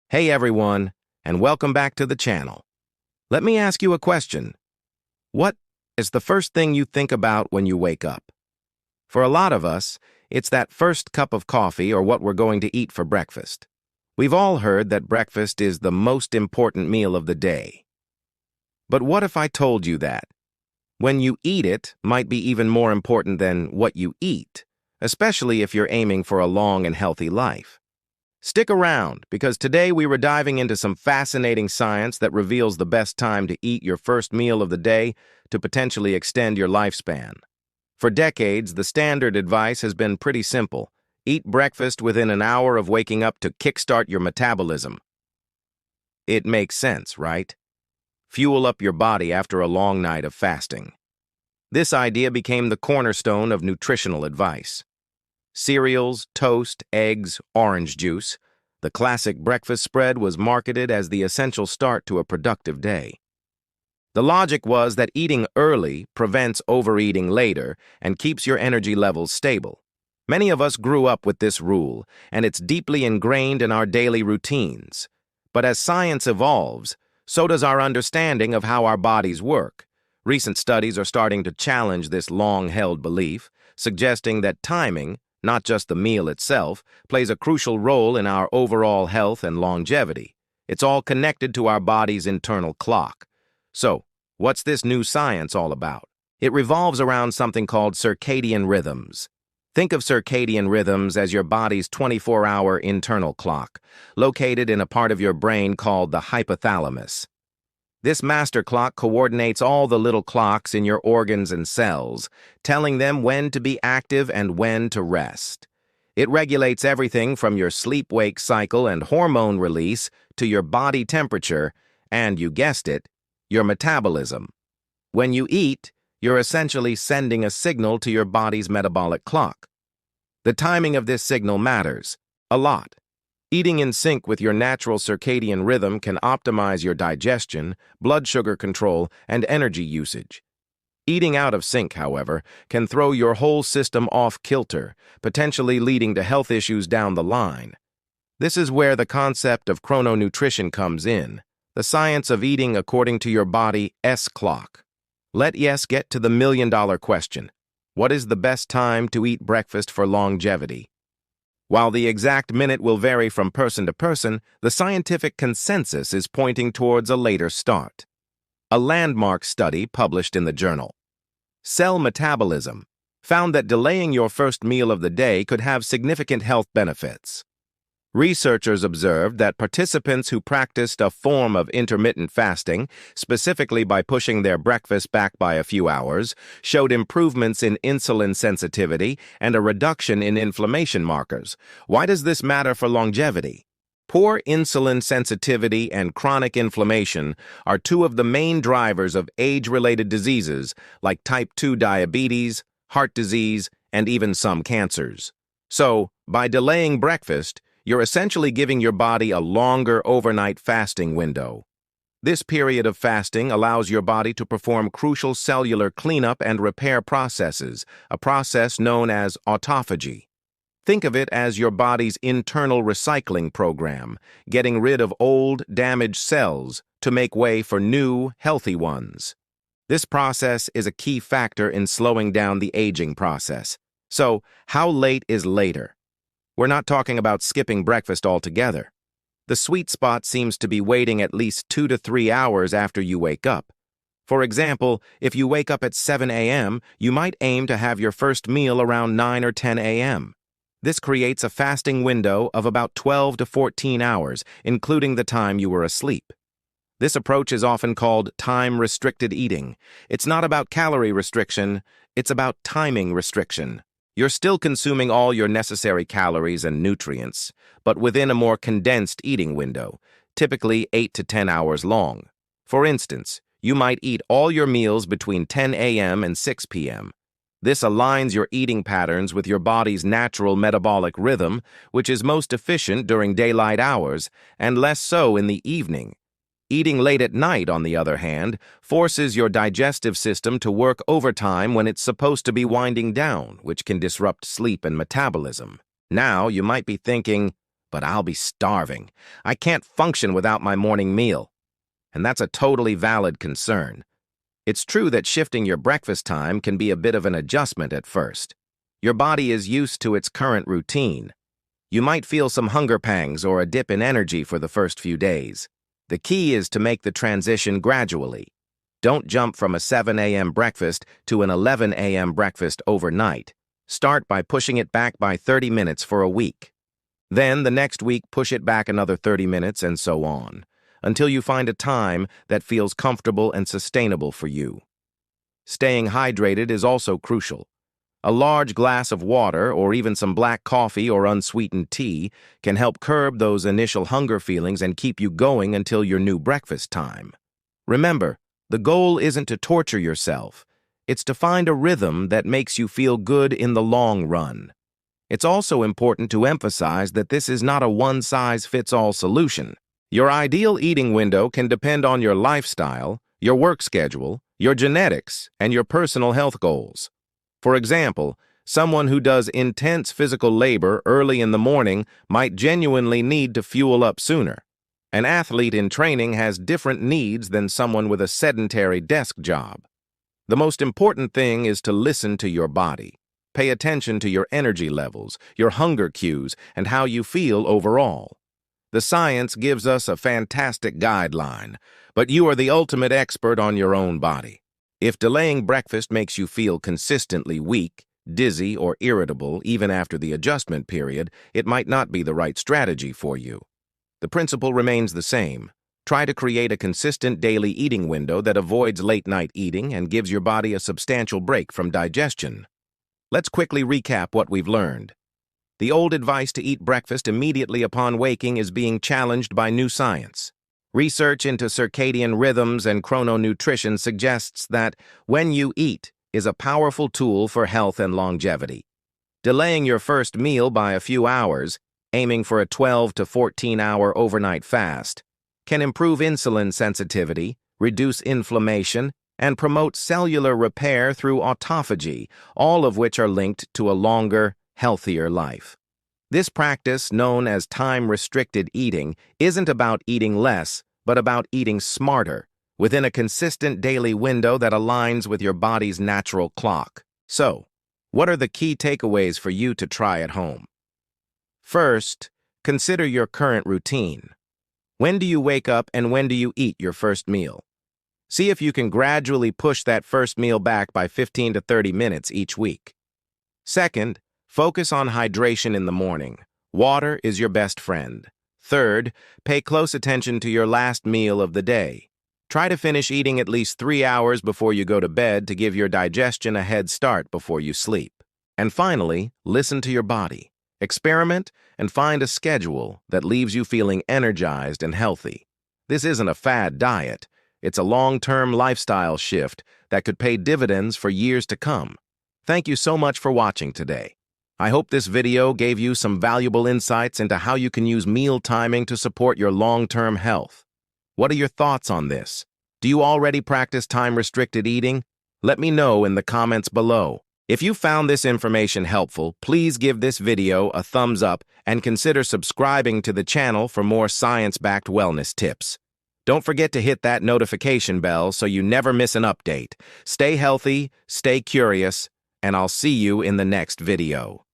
Hey everyone, and welcome back to the channel. Let me ask you a question. What is the first thing you think about when you wake up? For a lot of us, it's that first cup of coffee or what we're going to eat for breakfast. We've all heard that breakfast is the most important meal of the day. But what if I told you that when you eat it might be even more important than what you eat, especially if you're aiming for a long and healthy life? Stick around, because today we were diving into some fascinating science that reveals the best time to eat your first meal of the day to potentially extend your lifespan. For decades, the standard advice has been pretty simple. Eat breakfast within an hour of waking up to kickstart your metabolism. It makes sense, right? Fuel up your body after a long night of fasting. This idea became the cornerstone of nutritional advice. Cereals, toast, eggs, orange juice. The classic breakfast spread was marketed as the essential start to a productive day. The logic was that eating early prevents overeating later and keeps your energy levels stable. Many of us grew up with this rule, and it's deeply ingrained in our daily routines. But as science evolves, so does our understanding of how our bodies work. Recent studies are starting to challenge this long-held belief, suggesting that timing, not just the meal itself, plays a crucial role in our overall health and longevity. It's all connected to our body's internal clock. So, what's this new science all about? It revolves around something called circadian rhythms. Think of circadian rhythms as your body's 24-hour internal clock, located in a part of your brain called the hypothalamus. This master clock coordinates all the little clocks in your organs and cells, telling them when to be active and when to rest. It regulates everything from your sleep-wake cycle and hormone release to your body temperature and, you guessed it, your metabolism. When you eat, you're essentially sending a signal to your body's metabolic clock. The timing of this signal matters a lot. Eating in sync with your natural circadian rhythm can optimize your digestion, blood sugar control, and energy usage. Eating out of sync, however, can throw your whole system off kilter, potentially leading to health issues down the line. This is where the concept of chrononutrition comes in, the science of eating according to your body's clock. Let's get to the million-dollar question. What is the best time to eat breakfast for longevity? While the exact minute will vary from person to person, the scientific consensus is pointing towards a later start. A landmark study published in the journal Cell Metabolism found that delaying your first meal of the day could have significant health benefits. Researchers observed that participants who practiced a form of intermittent fasting, specifically by pushing their breakfast back by a few hours, showed improvements in insulin sensitivity and a reduction in inflammation markers. Why does this matter for longevity? Poor insulin sensitivity and chronic inflammation are two of the main drivers of age-related diseases like type 2 diabetes, heart disease, and even some cancers. So, by delaying breakfast, you're essentially giving your body a longer overnight fasting window. This period of fasting allows your body to perform crucial cellular cleanup and repair processes, a process known as autophagy. Think of it as your body's internal recycling program, getting rid of old, damaged cells to make way for new, healthy ones. This process is a key factor in slowing down the aging process. So, how late is later? We're not talking about skipping breakfast altogether. The sweet spot seems to be waiting at least 2 to 3 hours after you wake up. For example, if you wake up at 7 a.m., you might aim to have your first meal around 9 or 10 a.m. This creates a fasting window of about 12 to 14 hours, including the time you were asleep. This approach is often called time-restricted eating. It's not about calorie restriction, it's about timing restriction. You're still consuming all your necessary calories and nutrients, but within a more condensed eating window, typically 8 to 10 hours long. For instance, you might eat all your meals between 10 a.m. and 6 p.m. This aligns your eating patterns with your body's natural metabolic rhythm, which is most efficient during daylight hours and less so in the evening. Eating late at night, on the other hand, forces your digestive system to work overtime when it's supposed to be winding down, which can disrupt sleep and metabolism. Now, you might be thinking, but I'll be starving. I can't function without my morning meal. And that's a totally valid concern. It's true that shifting your breakfast time can be a bit of an adjustment at first. Your body is used to its current routine. You might feel some hunger pangs or a dip in energy for the first few days. The key is to make the transition gradually. Don't jump from a 7 a.m. breakfast to an 11 a.m. breakfast overnight. Start by pushing it back by 30 minutes for a week. Then, the next week, push it back another 30 minutes and so on, until you find a time that feels comfortable and sustainable for you. Staying hydrated is also crucial. A large glass of water or even some black coffee or unsweetened tea can help curb those initial hunger feelings and keep you going until your new breakfast time. Remember, the goal isn't to torture yourself. It's to find a rhythm that makes you feel good in the long run. It's also important to emphasize that this is not a one-size-fits-all solution. Your ideal eating window can depend on your lifestyle, your work schedule, your genetics, and your personal health goals. For example, someone who does intense physical labor early in the morning might genuinely need to fuel up sooner. An athlete in training has different needs than someone with a sedentary desk job. The most important thing is to listen to your body. Pay attention to your energy levels, your hunger cues, and how you feel overall. The science gives us a fantastic guideline, but you are the ultimate expert on your own body. If delaying breakfast makes you feel consistently weak, dizzy, or irritable even after the adjustment period, it might not be the right strategy for you. The principle remains the same. Try to create a consistent daily eating window that avoids late-night eating and gives your body a substantial break from digestion. Let's quickly recap what we've learned. The old advice to eat breakfast immediately upon waking is being challenged by new science. Research into circadian rhythms and chrononutrition suggests that when you eat is a powerful tool for health and longevity. Delaying your first meal by a few hours, aiming for a 12 to 14-hour overnight fast, can improve insulin sensitivity, reduce inflammation, and promote cellular repair through autophagy, all of which are linked to a longer, healthier life. This practice, known as time-restricted eating, isn't about eating less, but about eating smarter, within a consistent daily window that aligns with your body's natural clock. So, what are the key takeaways for you to try at home? First, consider your current routine. When do you wake up and when do you eat your first meal? See if you can gradually push that first meal back by 15 to 30 minutes each week. Second, focus on hydration in the morning. Water is your best friend. Third, pay close attention to your last meal of the day. Try to finish eating at least 3 hours before you go to bed to give your digestion a head start before you sleep. And finally, listen to your body. Experiment and find a schedule that leaves you feeling energized and healthy. This isn't a fad diet. It's a long-term lifestyle shift that could pay dividends for years to come. Thank you so much for watching today. I hope this video gave you some valuable insights into how you can use meal timing to support your long-term health. What are your thoughts on this? Do you already practice time-restricted eating? Let me know in the comments below. If you found this information helpful, please give this video a thumbs up and consider subscribing to the channel for more science-backed wellness tips. Don't forget to hit that notification bell so you never miss an update. Stay healthy, stay curious, and I'll see you in the next video.